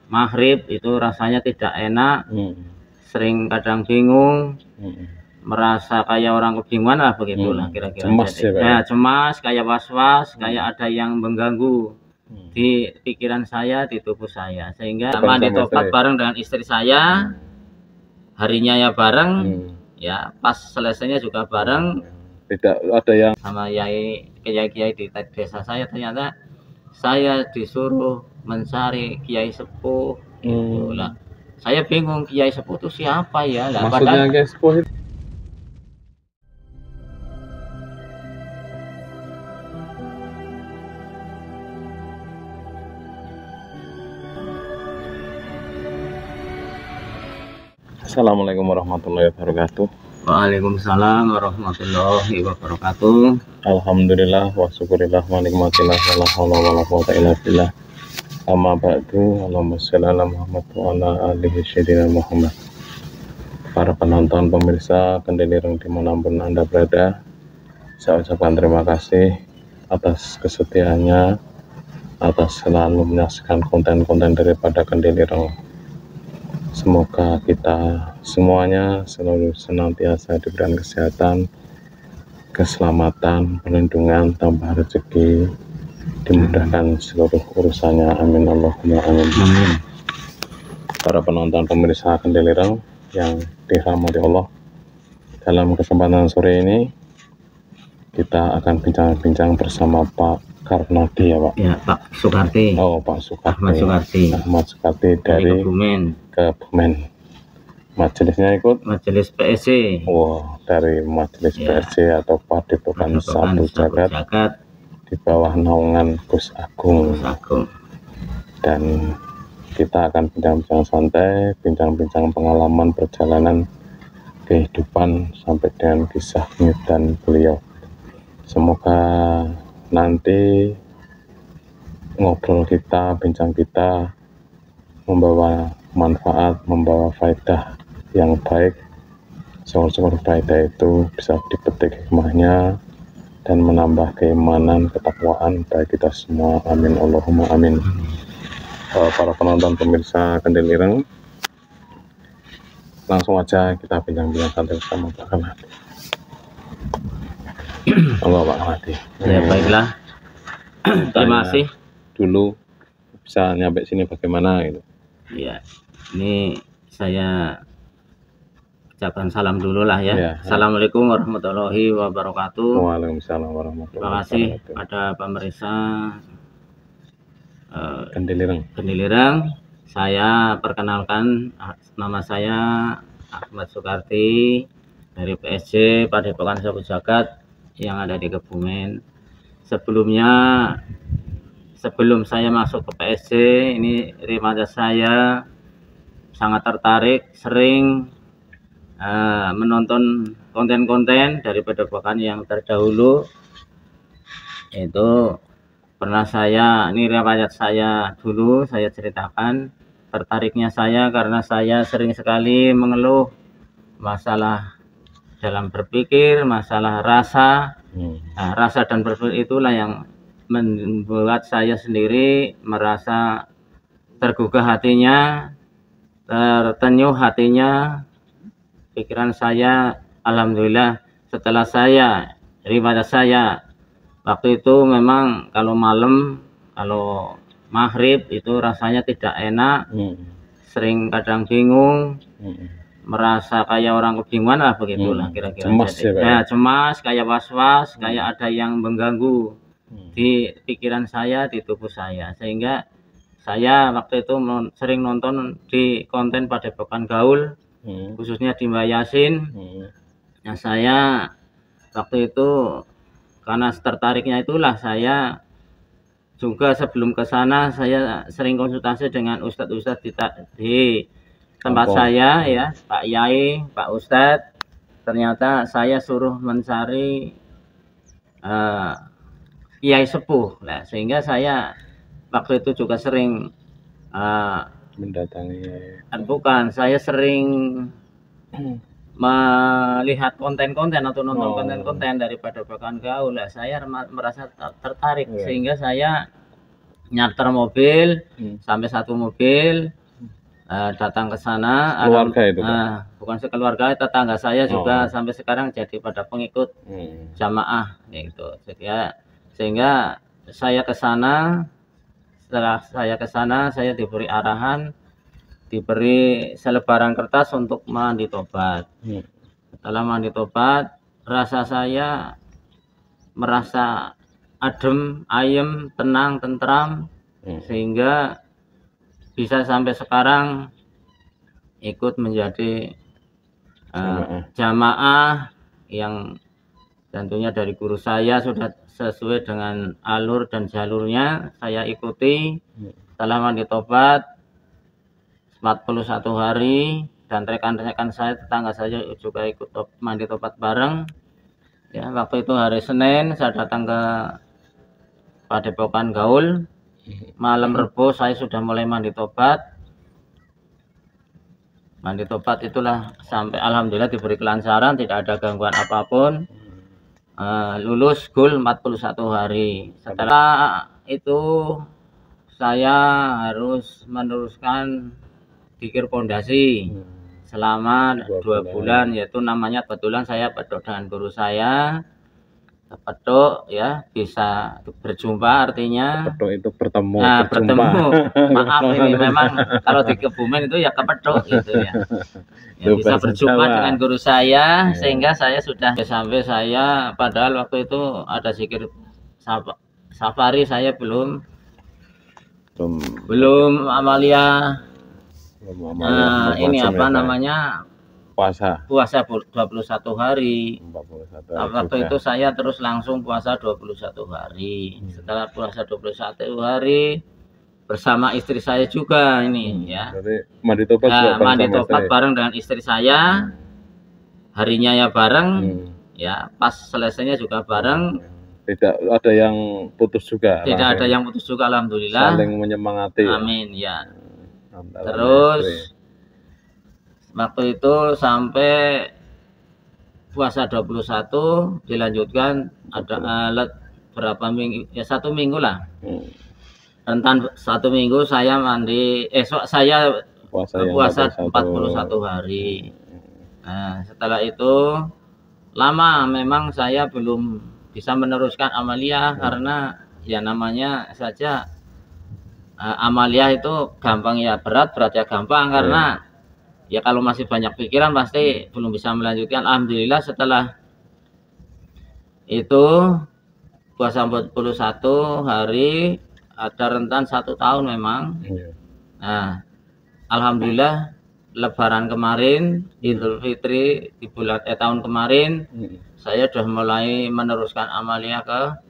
maghrib itu rasanya tidak enak, sering kadang bingung, merasa kayak orang kebingungan lah, begitulah kira-kira. Cemas ya, cemas, kayak was-was, kayak ada yang mengganggu di pikiran saya, di tubuh saya, sehingga mandi tobat bareng dengan istri saya, harinya ya bareng, ya pas selesainya juga bareng. Tidak ada yang sama kiai-kiai di desa saya, ternyata saya disuruh mencari kiai sepuh. Itulah saya bingung, kiai sepuh itu siapa ya? Maksudnya kiai sepuh itu? Assalamualaikum warahmatullahi wabarakatuh. Waalaikumsalam warahmatullahi wabarakatuh. Alhamdulillah wa syukurillah wa nikmatillah wa la haula wa la quwwata illa billah. Amma ba'du. Allahumma shalli ala Muhammad wa ala alihi sayyidina Muhammad. Para penonton pemirsa Kendelireng dimanapun Anda berada, saya ucapkan terima kasih atas kesetiaannya, atas selalu menyaksikan konten-konten daripada Kendelireng. Semoga kita semuanya selalu senantiasa diberikan kesehatan, keselamatan, perlindungan, tambah rezeki, dimudahkan seluruh urusannya. Amin Allahumma amin. Para penonton pemirsa Kendelireng yang dirahmati Allah, dalam kesempatan sore ini kita akan bincang-bincang bersama Pak Karnadi, ya Pak? Ya, Pak Sukarti. Oh, Pak Sukarti. Ahmad Sukarti dari Kebumen. Majelisnya ikut? Majelis PSC. Wow, dari Majelis PSC atau Padepokan Satu Jagat di bawah naungan Gus Agung. Dan kita akan bincang-bincang santai, bincang-bincang pengalaman perjalanan kehidupan sampai dengan kisah dan beliau. Semoga nanti ngobrol kita, bincang kita membawa manfaat, membawa faedah yang baik. Syukur-syukur faedah itu bisa dipetik hikmahnya dan menambah keimanan, ketakwaan bagi kita semua. Amin Allahumma amin. Para penonton pemirsa Kendelireng, langsung aja kita bincang-bincang santai bersama Pak Karnadi. Halo Pak Karnadi. Ya baiklah. Terima kasih. Dulu bisa nyampe sini bagaimana gitu? Ya, ini saya ucapkan salam dulu lah ya. Assalamualaikum warahmatullahi wabarakatuh. Waalaikumsalam warahmatullahi wabarakatuh. Terima kasih pada pemirsa Kendelireng. Saya perkenalkan, nama saya Ahmad Sukarti dari PSC Padepokan Satu Jagat yang ada di Kebumen. Sebelum saya masuk ke PSC, ini remaja saya sangat tertarik, sering menonton konten-konten dari padepokan yang terdahulu. Itu pernah ini riwayat saya dulu, saya ceritakan tertariknya saya karena saya sering sekali mengeluh masalah dalam berpikir, masalah rasa. Rasa dan berpikir itulah yang membuat saya sendiri merasa tergugah hatinya, tertenyuh hatinya, pikiran saya. Alhamdulillah, setelah riwayat saya waktu itu memang kalau malam, kalau maghrib itu rasanya tidak enak, sering kadang bingung, merasa kayak orang kebingungan lah, begitulah kira-kira. Cemas, kayak was-was, kayak ada yang mengganggu di pikiran saya, di tubuh saya, sehingga saya waktu itu sering nonton di konten Padepokan Gaul, khususnya di Mbak Yasin. Nah, saya waktu itu karena tertariknya itulah saya juga sebelum ke sana saya sering konsultasi dengan ustadz-ustadz di tempat saya ya, Pak Yai, Pak Ustadz. Ternyata saya suruh mencari kiai sepuh lah, sehingga saya waktu itu juga sering mendatangi. Saya sering melihat konten-konten atau nonton konten-konten dari Padepokan Gaul lah. Saya merasa tertarik, sehingga saya nyarter mobil sampai 1 mobil, datang ke sana. Keluarga itu, Pak? Bukan sekeluarga, tetangga saya juga sampai sekarang jadi pada pengikut jamaah gitu. Sehingga saya ke sana. Setelah saya ke sana, saya diberi arahan, diberi selebaran kertas untuk mandi tobat. Setelah mandi tobat, rasa saya merasa adem, ayem, tenang, tentram, sehingga bisa sampai sekarang ikut menjadi jamaah yang tentunya dari guru saya sudah sesuai dengan alur dan jalurnya saya ikuti. Setelah mandi tobat 41 hari dan rekan-rekan saya, tetangga saya juga ikut mandi tobat bareng. Ya, waktu itu hari Senin saya datang ke Padepokan Gaul. Malam Rebo saya sudah mulai mandi tobat. Mandi tobat itulah sampai alhamdulillah diberi kelancaran, tidak ada gangguan apapun. Lulus goal 41 hari. Setelah itu saya harus meneruskan dikir pondasi selama 2 bulan, yaitu namanya kebetulan saya pedok dengan guru saya. Pedok ya, bisa berjumpa artinya. Pedok itu bertemu. Bertemu. Maaf ini memang kalau di Kebumen itu ya kepedok gitu ya. Ya bisa berjumpa dengan guru saya, sehingga saya sudah sampai saya, padahal waktu itu ada zikir safari, saya belum amalia. Ini apa namanya? Puasa 21 hari. Waktu itu saya terus langsung puasa 21 hari. Setelah puasa 21 hari bersama istri saya juga ini ya. Mandi tobat bareng dengan istri saya. Harinya ya bareng, ya pas selesainya juga bareng. Tidak ada yang putus juga. Tidak ada yang putus juga, alhamdulillah. Saling menyemangati. Amin ya. Terus waktu itu sampai puasa 21 dilanjutkan ada berapa minggu ya, 1 minggu lah. Rentan 1 minggu saya mandi, saya puasa 41 hari. Nah, setelah itu lama memang saya belum bisa meneruskan amalia karena ya namanya saja amalia itu gampang ya berat ya gampang, karena ya kalau masih banyak pikiran pasti belum bisa melanjutkan. Alhamdulillah setelah itu puasa 41 hari ada rentan 1 tahun memang. Nah, alhamdulillah Lebaran kemarin, Idul Fitri di bulan tahun kemarin, saya sudah mulai meneruskan amalia ke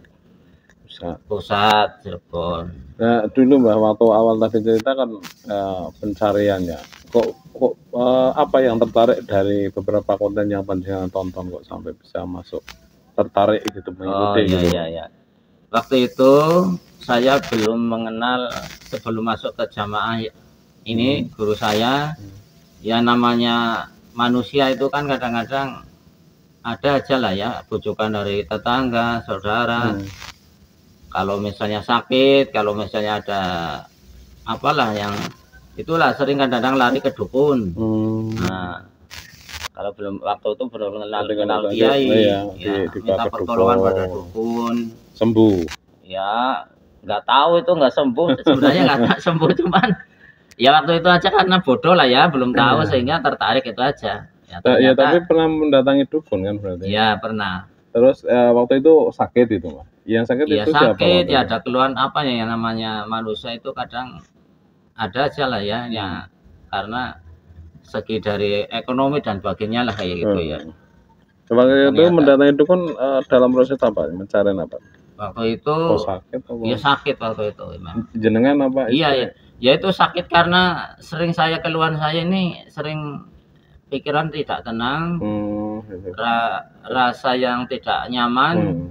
pusat Cirebon. Nah, dulu Mbak, waktu awal tadi cerita kan pencariannya, kok apa yang tertarik dari beberapa konten yang panjenengan tonton kok sampai bisa masuk tertarik gitu mengikuti? Iya. Waktu itu saya belum mengenal, sebelum masuk ke jamaah ini guru saya. Ya namanya manusia itu kan kadang-kadang ada aja lah ya bujukan dari tetangga, saudara. Kalau misalnya sakit, kalau misalnya ada apalah yang itulah, sering kadang-kadang lari ke dukun. Nah, kalau belum waktu itu belum kenal kiai, ya, minta pertolongan pada dukun. Sembuh? Ya, nggak tahu itu nggak sembuh. Sebenarnya nggak sembuh, cuman ya waktu itu aja karena bodoh lah ya, belum tahu sehingga tertarik itu aja. Ya, tapi pernah mendatangi dukun kan berarti? Ya pernah. Terus waktu itu sakit itu Mas? Yang sakit ya, itu sakit, siapa? Ya ada keluhan apa ya, yang namanya manusia itu kadang ada aja lah ya, karena segi dari ekonomi dan bagiannya lah kayak gitu ya. Waktu itu mendatangi dukun dalam proses apa? Mencari apa? Waktu itu sakit apa? Ya sakit waktu itu memang. Jenengan apa? Iya, ya itu sakit karena sering saya keluhan saya ini sering pikiran tidak tenang, rasa yang tidak nyaman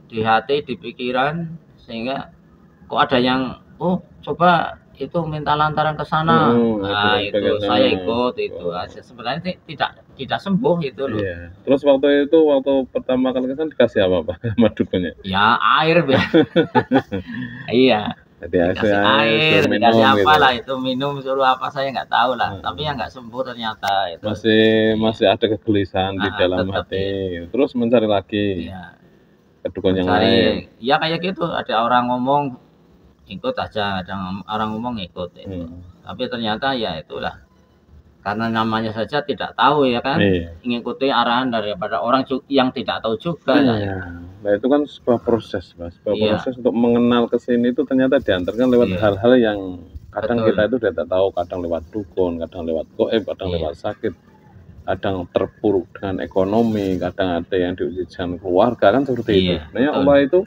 di hati, di pikiran, sehingga kok ada yang coba itu minta lantaran ke sana. Nah itu saya ikut itu aja. Sebenarnya tidak sembuh itu loh. Iya. Terus waktu pertama kali kan dikasih apa Pak sama dukunnya? Ya air ya. Iya. Jadi dikasih air, suruh dikasih minum apa gitu. lah itu, minum suruh apa saya nggak tahu lah. Tapi ya nggak sembuh ternyata itu. Masih ada kegelisahan di dalam Tetap hati. iya. Terus mencari lagi Iya, ke dukun yang mencari lain. ya kayak gitu. Ada orang ngomong ikut aja, ada orang ngomong ikut itu. Tapi ternyata ya itulah, karena namanya saja tidak tahu ya kan, Iya. mengikuti arahan daripada orang yang tidak tahu juga lah. Iya. Nah itu kan sebuah proses, Mas. Sebuah Iya. proses untuk mengenal ke sini itu ternyata diantarkan lewat Iya. hal-hal yang kadang Betul. kita itu tidak tahu, kadang lewat dukun, kadang lewat goib, kadang Iya. lewat sakit, kadang terpuruk dengan ekonomi, kadang ada yang diujikan keluarga kan seperti Iya, itu. Sebenarnya betul. Allah itu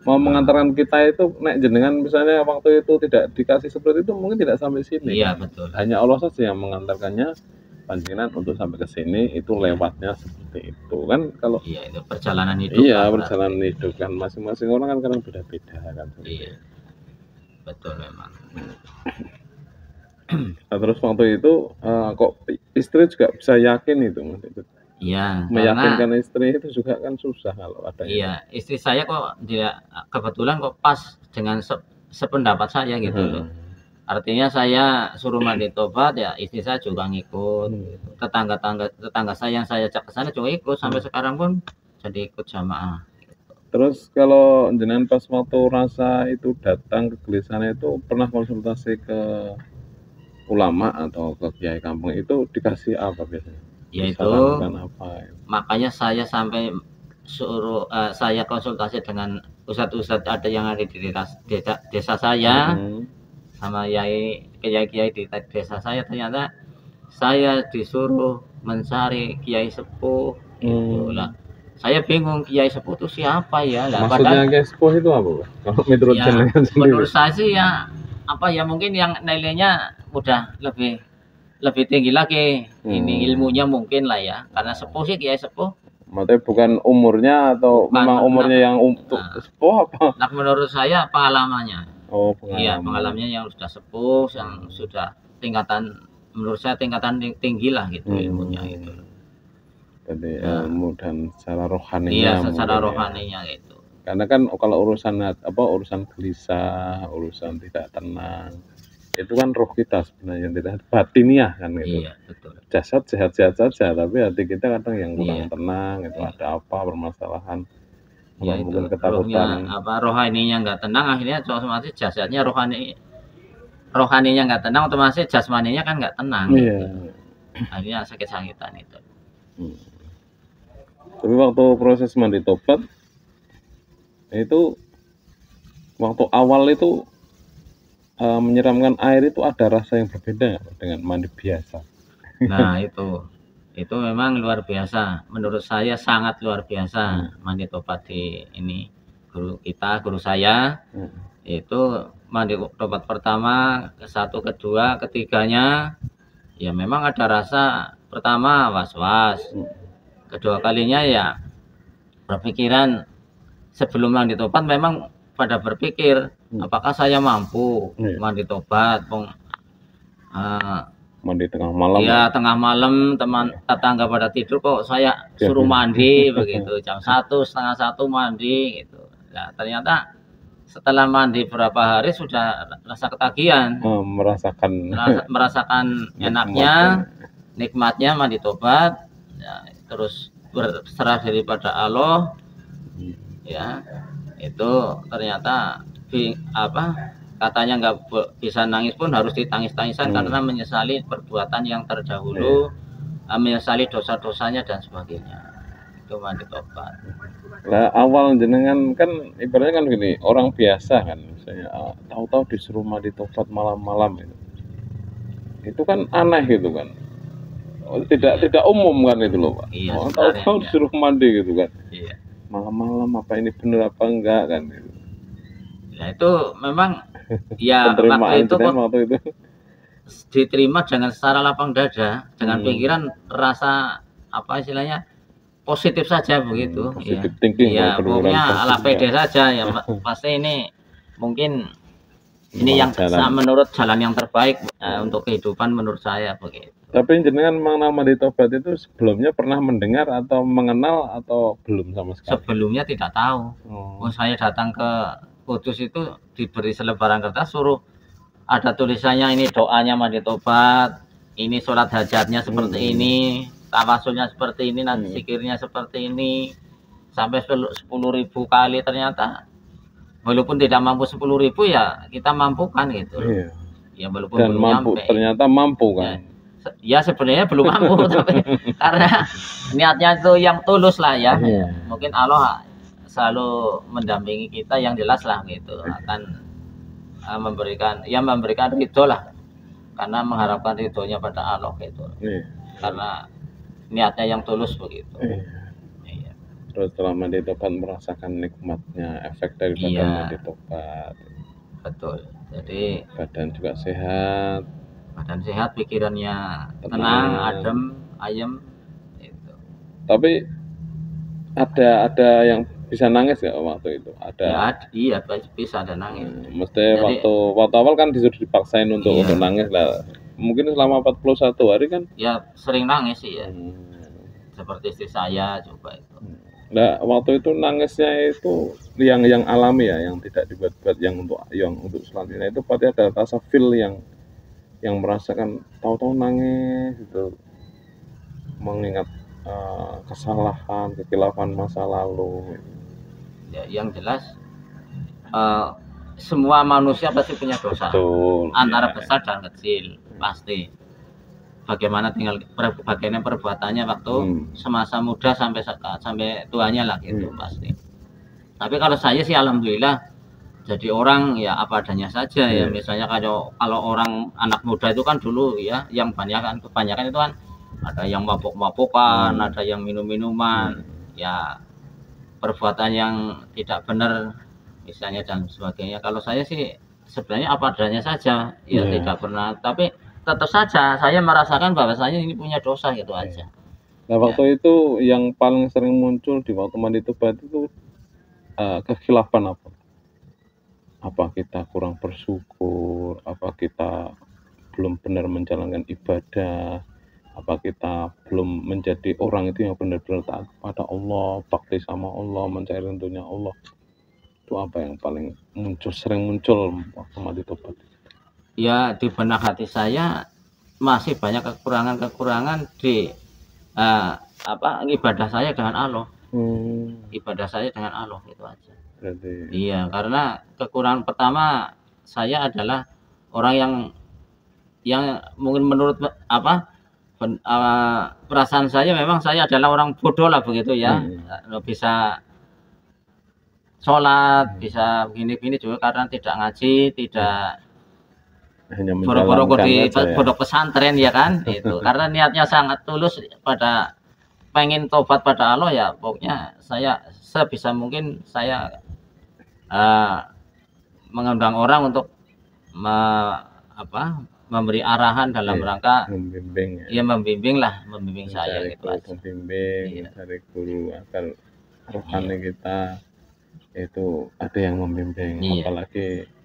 mau mengantarkan kita itu, nek jenengan misalnya waktu itu tidak dikasih seperti itu mungkin tidak sampai sini. Iya, kan? betul. Hanya Allah saja yang mengantarkannya panjenengan untuk sampai ke sini, itu lewatnya seperti itu kan. Kalau iya itu perjalanan hidup. Iya, perjalanan hidup kan masing-masing orang kan kadang beda-beda kan. Iya, betul memang. Nah, terus waktu itu kok istri juga bisa yakin itu, Mas? Iya, meyakinkan istri itu juga kan susah kalau ada. Iya, istri saya kok dia kebetulan kok pas dengan sependapat saya gitu loh. Artinya saya suruh mandi tobat ya istri saya juga ngikut. Tetangga saya yang saya ajak ke sana juga ikut, sampai sekarang pun jadi ikut jamaah. Terus kalau jenengan pas waktu rasa itu datang kegelisahan itu pernah konsultasi ke ulama atau ke kiai kampung, itu dikasih apa biasanya? Yaitu apa? Makanya saya sampai suruh saya konsultasi dengan ustadz-ustadz ada yang ada di desa saya, sama kiai-kiai di desa saya. Ternyata saya disuruh mencari kiai sepuh. Itulah saya bingung, kiai sepuh itu siapa ya? Maksudnya kiai sepuh itu apa, Pak? Kalau menurut ya, jenengan sendiri? Menurut saya sih ya apa ya, mungkin yang nilainya udah lebih tinggi lagi ini ilmunya mungkin lah ya, karena sepuh sih kiai sepuh. Maksudnya bukan umurnya atau memang umurnya yang untuk sepuh apa? Nah, menurut saya pengalamannya. Oh, pengalaman. Iya, pengalamannya yang sudah sepuh, yang sudah tingkatan, menurut saya tingkatan tinggi lah gitu ilmunya itu. Jadi ilmu dan secara rohaninya. Iya, secara rohaninya gitu. Karena kan kalau urusan gelisah, urusan tidak tenang, itu kan roh kita sebenarnya, tidak batiniah kan gitu. Iya, betul. Jasad sehat-sehat saja, tapi hati kita kadang yang kurang tenang, itu ada apa permasalahan, ya, mungkin itu, ketakutan. Rohaninya nggak tenang, akhirnya otomatis jasadnya rohaninya nggak tenang, otomatis jasmaninya kan nggak tenang. Iya. Gitu. Akhirnya sakit-sakitan itu. Tapi waktu proses mandi tobat itu, waktu awal itu menyiramkan air itu ada rasa yang berbeda dengan mandi biasa. Nah itu memang luar biasa, menurut saya sangat luar biasa. Mandi tobat di ini guru saya itu mandi tobat pertama, satu, kedua, ketiganya ya memang ada rasa. Pertama was-was, kedua kalinya ya berpikiran. Sebelum mandi tobat memang pada berpikir apakah saya mampu mandi tobat, mandi tengah malam. Iya, tengah malam teman tetangga pada tidur kok saya suruh mandi begitu, jam 1, setengah 1 mandi gitu. Nah, ternyata setelah mandi berapa hari sudah rasa ketagihan, merasakan enaknya, nikmatnya mandi tobat, ya, terus berserah daripada Allah. Ya, itu ternyata katanya nggak bisa nangis pun harus ditangis-tangisan karena menyesali perbuatan yang terdahulu, menyesali dosa-dosanya dan sebagainya. Itu mandi tobat. Lah awal jenengan kan ibaratnya kan gini, orang biasa kan misalnya tahu-tahu disuruh mandi tobat malam-malam itu kan aneh gitu kan. Tidak umum kan itu loh, Pak. Iya, tahu-tahu disuruh mandi gitu kan. Iya. Malam-malam apa ini bener apa enggak kan gitu. Nah itu memang ya waktu itu diterima dengan secara lapang dada, dengan pikiran rasa apa positif saja begitu. Positif thinking ya pokoknya ala pede saja ya. Pasti ini mungkin ini yang menurut jalan yang terbaik untuk kehidupan menurut saya begitu. Tapi jenengan mengenal mandi tobat itu sebelumnya pernah mendengar atau mengenal atau belum sama sekali? Sebelumnya tidak tahu. Saya datang ke Kudus itu diberi selebaran kertas, suruh ada tulisannya, ini doanya mandi tobat, ini sholat hajatnya seperti ini, tawasulnya seperti ini, nanti zikirnya seperti ini, sampai 10.000 kali. Ternyata walaupun tidak mampu 10.000 ya kita mampukan gitu. Iya. Ya walaupun Dan belum mampu, nyampe. ternyata mampu kan. Ya sebenarnya belum mampu tapi karena niatnya itu yang tulus lah ya. Mungkin Allah selalu mendampingi kita, yang jelas lah gitu, akan memberikan ridho lah, karena mengharapkan ridhonya pada Allah gitu. Karena niatnya yang tulus begitu. Iya. Terus setelah mandi tobat merasakan nikmatnya, efek daripada mandi tobat. Betul. Jadi badan juga sehat, pikirannya tenang, adem, ayem itu. Tapi ada yang bisa nangis nggak waktu itu? Ada. Ya, iya bisa ada nangis. Mesti waktu awal kan disuruh dipaksain untuk nangis lah. Mungkin selama 41 hari kan? Ya sering nangis sih ya. Seperti istri saya juga itu. Nah, waktu itu nangisnya itu yang alami ya, yang tidak dibuat-buat, yang untuk selanjutnya itu pasti ada rasa feel yang merasakan tahu-tahu nangis itu, mengingat kesalahan, kekhilafan masa lalu. Ya, yang jelas semua manusia pasti punya dosa. Betul, antara besar dan kecil pasti. Bagaimana perbuatannya waktu semasa muda sampai tuanya lah gitu pasti. Tapi kalau saya sih alhamdulillah jadi orang ya apa adanya saja ya. Misalnya kalau orang anak muda itu kan dulu ya, yang kebanyakan itu kan ada yang mabuk-mabukan, ada yang minum-minuman, ya perbuatan yang tidak benar misalnya dan sebagainya. Kalau saya sih sebenarnya apa adanya saja ya, tidak pernah, tapi tetap saja saya merasakan bahwasanya ini punya dosa gitu aja. Nah waktu itu yang paling sering muncul di waktu mandi tobat itu kekhilafan apa? Apa kita kurang bersyukur, apa kita belum benar menjalankan ibadah, apa kita belum menjadi orang itu yang benar-benar taat kepada Allah, bakti sama Allah, mencari ridhonya Allah. Itu apa yang paling sering muncul waktu mandi tobat? Ya di benak hati saya masih banyak kekurangan di ibadah saya dengan Allah. Ibadah saya dengan Allah itu aja. Iya, karena kekurangan pertama saya adalah orang yang mungkin menurut perasaan saya, memang saya adalah orang bodoh lah begitu ya. Bisa sholat, bisa begini-begini juga karena tidak ngaji, tidak boro-boro di pondok pesantren ya kan itu. Karena niatnya sangat tulus pada pengen tobat pada Allah ya, pokoknya saya sebisa mungkin saya mengundang orang untuk memberi arahan dalam rangka membimbing saya gitu aja. Membimbing dari guru agar rohani kita itu ada yang membimbing. Apalagi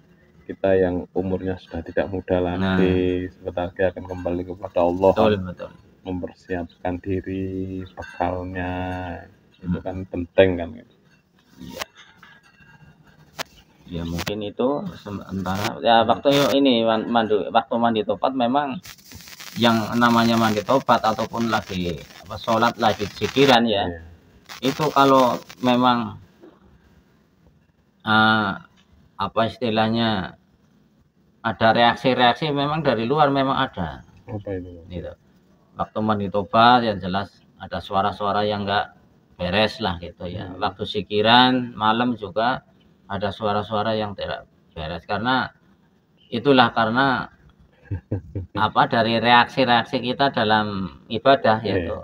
kita yang umurnya sudah tidak muda lagi, sebentar lagi akan kembali kepada Allah. Betul. Mempersiapkan diri, bekalnya itu kan penting kan. Ya mungkin itu sementara ya. Waktu ini waktu mandi tobat memang yang namanya mandi tobat ataupun lagi sholat, lagi zikiran ya, itu kalau memang istilahnya ada reaksi-reaksi memang dari luar, memang ada. Apa itu? Gitu. Waktu mandi tobat yang jelas ada suara-suara yang enggak beres lah gitu ya. Waktu zikiran malam juga ada suara-suara yang tidak beres, karena dari reaksi-reaksi kita dalam ibadah yaitu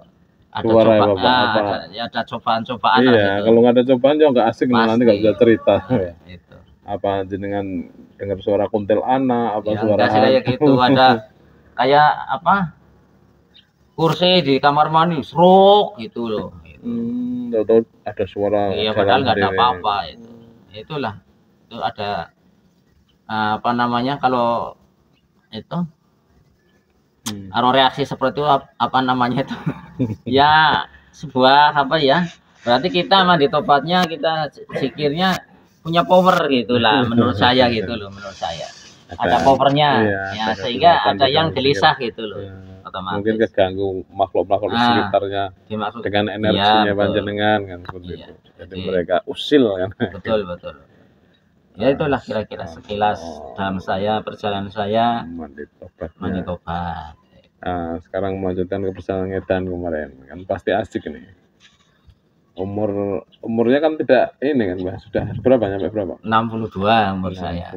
ada cobaan-cobaan. Iya, kalau nggak ada cobaan juga nggak asik, nanti nggak bisa cerita. Itu. Apa jenengan dengar suara kuntil anak, suara kayak gitu, ada kayak kursi di kamar mandi seruk gitu loh. Tahu ada suara. Iya, padahal nggak ada apa-apa itu. Itulah itu ada kalau itu reaksi seperti itu itu ya sebuah berarti kita mandi tobatnya, kita zikirnya punya power gitulah menurut saya gitu loh, menurut saya. Ada powernya, iya, ya ada sehingga kekuatan ada yang sedikit. gelisah gitu loh. Ya, Otomatis. mungkin keganggu makhluk-makhluk sekitarnya Dimaksud, dengan energinya iya, panjenengan kan seperti iya, itu. Jadi mereka usil kan. Betul. Ya itulah kira-kira sekilas dalam saya perjalanan saya mandi tobat. Nah, sekarang melanjutkan ke perjalanan edan kemarin kan pasti asik nih. Umurnya kan tidak ini kan Mbak, sudah berapa, sampai berapa? 62 umur saya.